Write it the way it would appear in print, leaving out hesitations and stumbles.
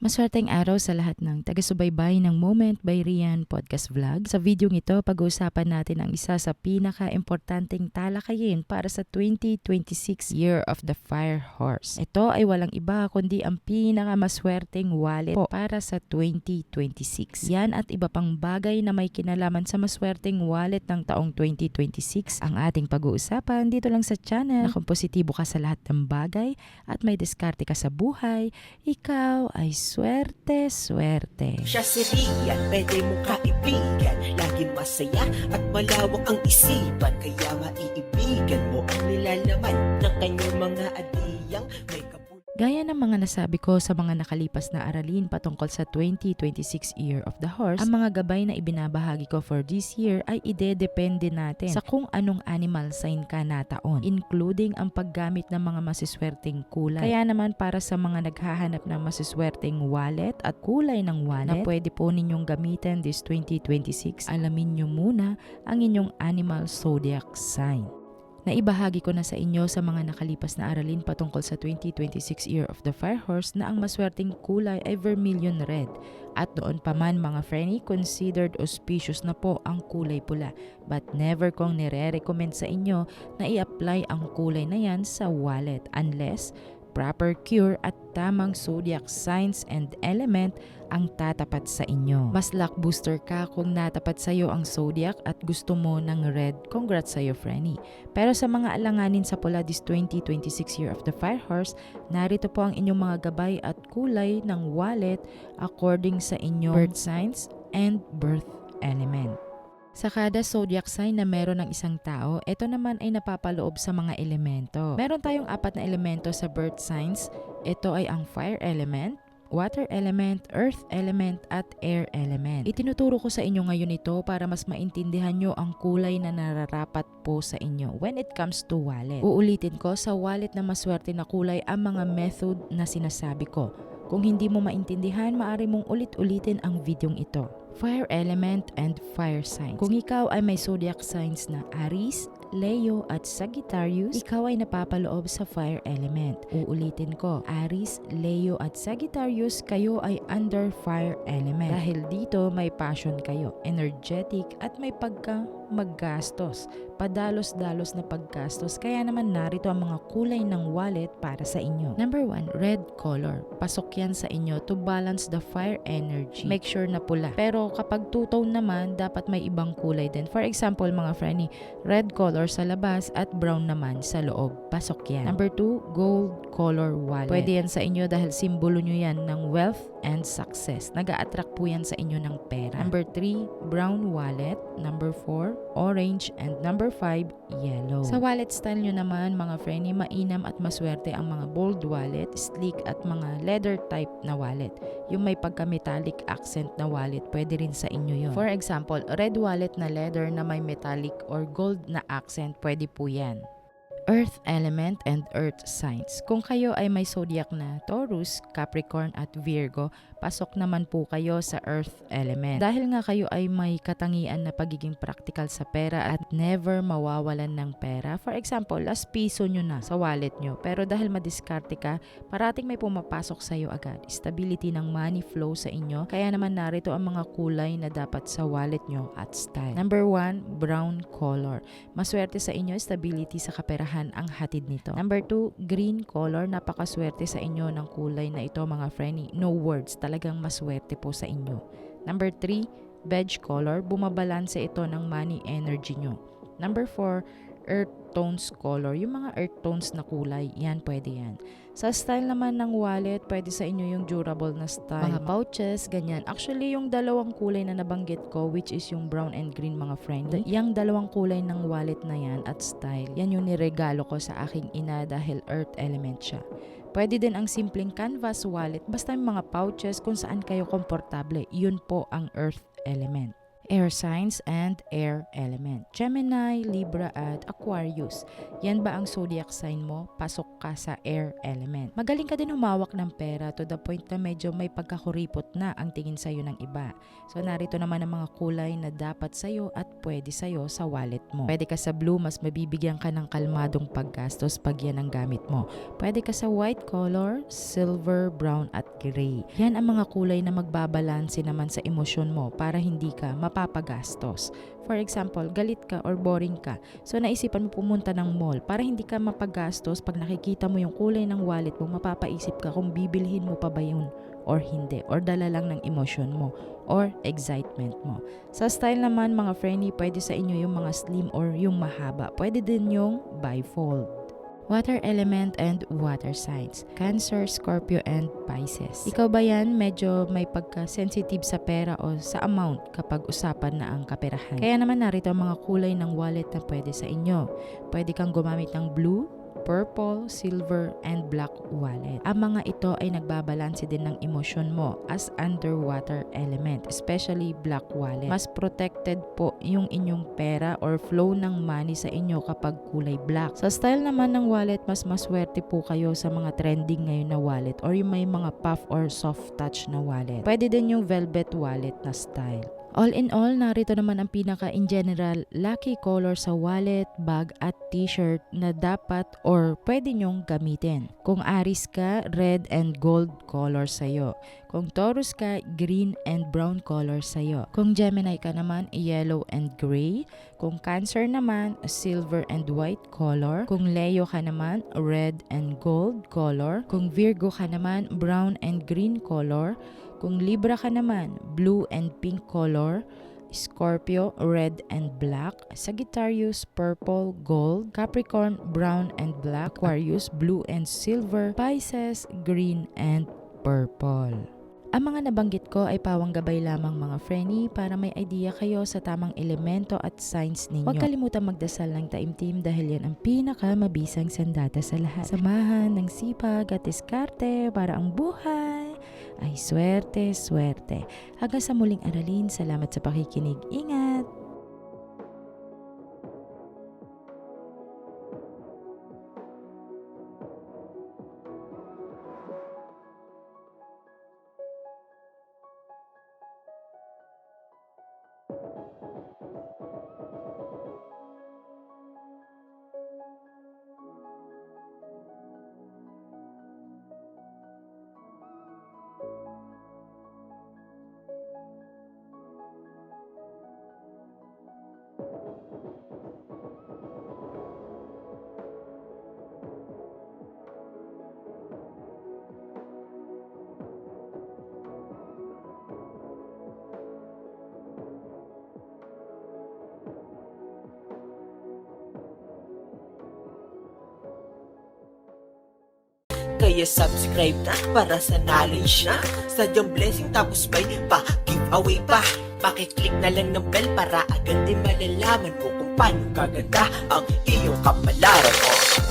Maswerteng araw sa lahat ng taga-subaybay ng Moment by Rian Podcast Vlog. Sa video ito, pag-uusapan natin ang isa sa pinaka-importanting talakayin para sa 2026 Year of the Fire Horse. Ito ay walang iba kundi ang pinaka-maswerteng wallet po para sa 2026. Yan at iba pang bagay na may kinalaman sa maswerteng wallet ng taong 2026 ang ating pag-uusapan dito lang sa channel. Na kung positibo ka sa lahat ng bagay at may diskarte ka sa buhay, ikaw ay swerte. Siya si Rian, pwede mong kaibigan. Laging masaya at malawak ang isipan. Kaya maiibigan mo ang nilalaman ng kanyang mga adiyang may kapul. Gaya ng mga nasabi ko sa mga nakalipas na aralin patungkol sa 2026 Year of the Horse, ang mga gabay na ibinabahagi ko for this year ay idedepende natin sa kung anong animal sign ka na taon, including ang paggamit ng mga masiswerteng kulay. Kaya naman para sa mga naghahanap ng masiswerteng wallet at kulay ng wallet na pwede po ninyong gamitin this 2026, alamin nyo muna ang inyong animal zodiac sign. Naibahagi ko na sa inyo sa mga nakalipas na aralin patungkol sa 2026 Year of the Fire Horse na ang maswerteng kulay ay vermilion red. At noon pa man mga Frenny, considered auspicious na po ang kulay pula. But never kong nire-recommend sa inyo na i-apply ang kulay na yan sa wallet unless proper cure at tamang zodiac signs and element ang tatapat sa inyo. Mas luck booster ka kung natapat sa iyo ang zodiac at gusto mo ng red. Congrats sa iyo, Frenny. Pero sa mga alanganin sa pula this 2026 Year of the Fire Horse, narito po ang inyong mga gabay at kulay ng wallet according sa inyong birth signs and birth element. Sa kada zodiac sign na meron ng isang tao, ito naman ay napapaloob sa mga elemento. Meron tayong 4 na elemento sa birth signs. Ito ay ang fire element, water element, earth element, at air element. Itinuturo ko sa inyo ngayon ito para mas maintindihan nyo ang kulay na nararapat po sa inyo when it comes to wallet. Uulitin ko, sa wallet na maswerte na kulay ang mga method na sinasabi ko. Kung hindi mo maintindihan, maaari mong ulit-ulitin ang videong ito. Fire element and fire signs. Kung ikaw ay may zodiac signs na Aries, Leo at Sagittarius, ikaw ay napapaloob sa fire element. Uulitin ko, Aries, Leo at Sagittarius, kayo ay under fire element. Dahil dito may passion kayo, energetic at may maggastos. Padalos-dalos na paggastos, kaya naman narito ang mga kulay ng wallet para sa inyo. Number 1, red color. Pasok yan sa inyo to balance the fire energy. Make sure na pula. Pero kapag two-tone naman, dapat may ibang kulay din. For example, mga Frenny, red color sa labas at brown naman sa loob. Pasok yan. Number 2, gold color wallet. Pwede yan sa inyo dahil simbolo nyo yan ng wealth and success. Nag-a-attract po yan sa inyo ng pera. Number 3, brown wallet. Number 4, orange. And number 5, yellow. Sa wallet style nyo naman, mga Frenny, mainam at maswerte ang mga bold wallet, sleek at mga leather type na wallet. Yung may pagka-metallic accent na wallet, pwede rin sa inyo yun. For example, red wallet na leather na may metallic or gold na accent, pwede po yan. Earth element and earth signs. Kung kayo ay may zodiac na Taurus, Capricorn at Virgo, pasok naman po kayo sa earth element. Dahil nga kayo ay may katangian na pagiging practical sa pera at never mawawalan ng pera. For example, last piso nyo na sa wallet nyo. Pero dahil madiskarte ka, parating may pumapasok sa iyo agad. Stability ng money flow sa inyo. Kaya naman narito ang mga kulay na dapat sa wallet nyo at style. Number 1, brown color. Maswerte sa inyo, stability sa kaperahan ang hatid nito. Number 2, green color. Napakaswerte sa inyo ng kulay na ito, mga Frenny. No words, talagang maswerte po sa inyo. Number 3, beige color. Bumabalanse ito ng money energy nyo. Number 4, earth tones color. Yung mga earth tones na kulay, yan, pwede yan. Sa style naman ng wallet, pwede sa inyo yung durable na style. Mga pouches, ganyan. Actually, yung dalawang kulay na nabanggit ko, which is yung brown and green, mga friend, yung dalawang kulay ng wallet na yan at style, yan yung niregalo ko sa aking ina dahil earth element siya. Pwede din ang simpleng canvas wallet, basta yung mga pouches kung saan kayo komportable. Yun po ang earth element. Air signs and air element. Gemini, Libra at Aquarius. Yan ba ang zodiac sign mo? Pasok ka sa air element. Magaling ka din humawak ng pera to the point na medyo may pagkakuripot na ang tingin sa'yo ng iba. So narito naman ang mga kulay na dapat sa'yo at pwede sa'yo sa wallet mo. Pwede ka sa blue, mas mabibigyan ka ng kalmadong paggastos pag yan ang gamit mo. Pwede ka sa white color, silver, brown at gray. Yan ang mga kulay na magbabalanse naman sa emosyon mo para hindi ka mapapagastos. For example, galit ka or boring ka. So naisipan mo pumunta ng mall para hindi ka mapagastos. Pag nakikita mo yung kulay ng wallet mo, mapapaisip ka kung bibilhin mo pa ba yun or hindi. Or dala lang ng emosyon mo or excitement mo. Sa style naman mga friendly, pwede sa inyo yung mga slim or yung mahaba. Pwede din yung bifold. Water element and water signs. Cancer, Scorpio, and Pisces. Ikaw ba yan medyo may pagka-sensitive sa pera o sa amount kapag usapan na ang kaperahan? Kaya naman narito ang mga kulay ng wallet na pwede sa inyo. Pwede kang gumamit ng blue, purple, silver, and black wallet. Ang mga ito ay nagbabalanse din ng emosyon mo as underwater element, especially black wallet. Mas protected po yung inyong pera or flow ng money sa inyo kapag kulay black. Sa style naman ng wallet, mas maswerte po kayo sa mga trending ngayon na wallet or yung may mga puff or soft touch na wallet. Pwede din yung velvet wallet na style. All in all, narito naman ang pinaka in general lucky color sa wallet, bag at t-shirt na dapat or pwede nyong gamitin. Kung Aries ka, red and gold color sa'yo. Kung Taurus ka, green and brown color sa'yo. Kung Gemini ka naman, yellow and gray. Kung Cancer naman, silver and white color. Kung Leo ka naman, red and gold color. Kung Virgo ka naman, brown and green color. Kung Libra ka naman, blue and pink color. Scorpio, red and black. Sagittarius, purple, gold. Capricorn, brown and black. Aquarius, blue and silver. Pisces, green and purple. Ang mga nabanggit ko ay pawang gabay lamang mga friendly para may idea kayo sa tamang elemento at signs ninyo. Huwag kalimutan magdasal ng taimtim dahil yan ang pinakamabisang sandata sa lahat. Samahan ng sipag at diskarte para ang buhay ay swerte, swerte. Hanggang sa muling aralin, salamat sa pakikinig. Ingat! Kaya subscribe na para sa knowledge na sadyang blessing tapos may pa-giveaway pa. Pakiclick na lang ng bell para agad din malalaman mo kung paano gaganda ang iyong kapalaran mo.